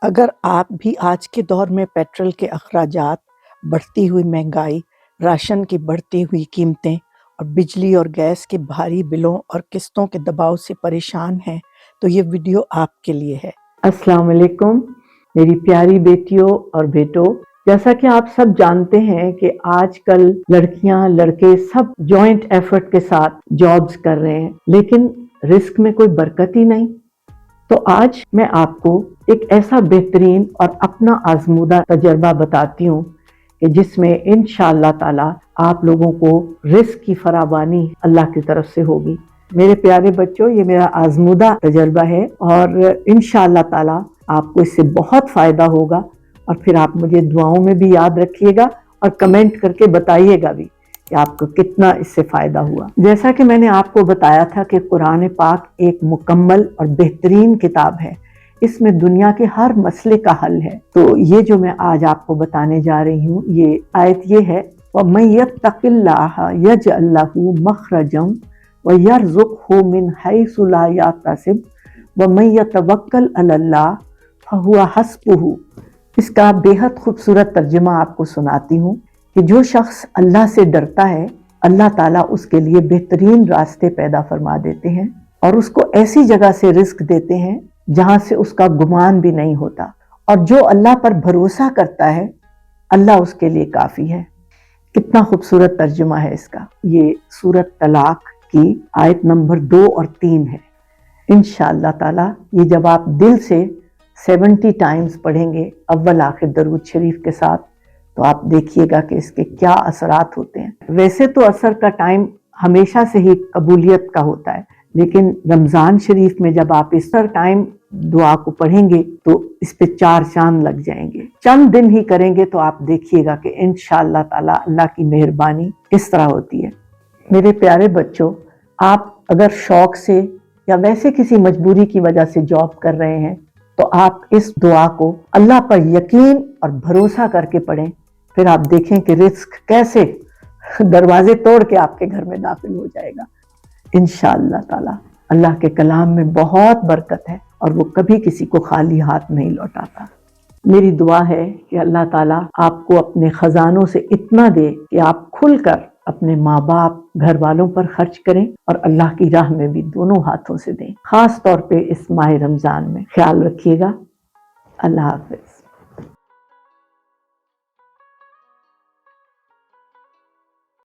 अगर आप भी आज के दौर में पेट्रोल के अखराजात, बढ़ती हुई महंगाई, राशन की बढ़ती हुई कीमतें और बिजली और गैस के भारी बिलों और किस्तों के दबाव से परेशान हैं, तो ये वीडियो आपके लिए है। अस्सलाम वालेकुम मेरी प्यारी बेटियों और बेटों, जैसा कि आप सब जानते हैं कि आजकल लड़कियां लड़के सब जॉइंट एफर्ट के साथ जॉब्स कर रहे हैं, लेकिन रिस्क में कोई बरकत ही नहीं। तो आज मैं आपको एक ऐसा बेहतरीन और अपना आजमूदा तजर्बा बताती हूँ कि जिसमें इंशाअल्लाह ताला आप लोगों को रिस्क की फरावानी अल्लाह की तरफ से होगी। मेरे प्यारे बच्चों, ये मेरा आजमूदा तजर्बा है और इंशाअल्लाह ताला आपको इससे बहुत फायदा होगा। और फिर आप मुझे दुआओं में भी याद रखिएगा और कमेंट करके बताइएगा भी कि आपको कितना इससे फायदा हुआ। जैसा कि मैंने आपको बताया था कि कुरान पाक एक मुकम्मल और बेहतरीन किताब है, इसमें दुनिया के हर मसले का हल है। तो ये जो मैं आज आपको बताने जा रही हूँ, ये आयत ये है, वमन यत्तक़िल्लाह यजअल लहू मख़रजम व यरज़ुक़हु मिन हैसु ला यहतसिब वमन यतवक्कल अलल्लाह फहुवा हस्बुहु। इसका बेहद खूबसूरत तर्जुमा आपको सुनाती हूँ कि जो शख्स अल्लाह से डरता है, अल्लाह ताला उसके लिए बेहतरीन रास्ते पैदा फरमा देते हैं और उसको ऐसी जगह से रिस्क देते हैं जहां से उसका गुमान भी नहीं होता। और जो अल्लाह पर भरोसा करता है, अल्लाह उसके लिए काफी है। कितना खूबसूरत तर्जुमा है इसका। ये सूरत तलाक की आयत नंबर 2 और 3 है। इंशाअल्लाह ताला ये जब आप दिल से 70 टाइम्स पढ़ेंगे अव्वल आखिर दरूद शरीफ के साथ, तो आप देखिएगा कि इसके क्या असरात होते हैं। वैसे तो असर का टाइम हमेशा से ही कबूलियत का होता है, लेकिन रमज़ान शरीफ में जब आप इस टाइम दुआ को पढ़ेंगे तो इस पे 4 चांद लग जाएंगे। चंद दिन ही करेंगे तो आप देखिएगा कि इंशाअल्लाह ताला अल्लाह की मेहरबानी किस तरह होती है। मेरे प्यारे बच्चों, आप अगर शौक से या वैसे किसी मजबूरी की वजह से जॉब कर रहे हैं, तो आप इस दुआ को अल्लाह पर यकीन और भरोसा करके पढ़ें। फिर आप देखें कि रिस्क कैसे दरवाजे तोड़ के आपके घर में दाखिल हो जाएगा इंशाअल्लाह ताला। अल्लाह के कलाम में बहुत बरकत है और वो कभी किसी को खाली हाथ नहीं लौटाता। मेरी दुआ है कि अल्लाह ताला आपको अपने खजानों से इतना दे कि आप खुलकर अपने माँ बाप घर वालों पर खर्च करें और अल्लाह की राह में भी दोनों हाथों से दें। खास तौर पे इस माह रमजान में ख्याल रखिएगा। अल्लाह हाफिज।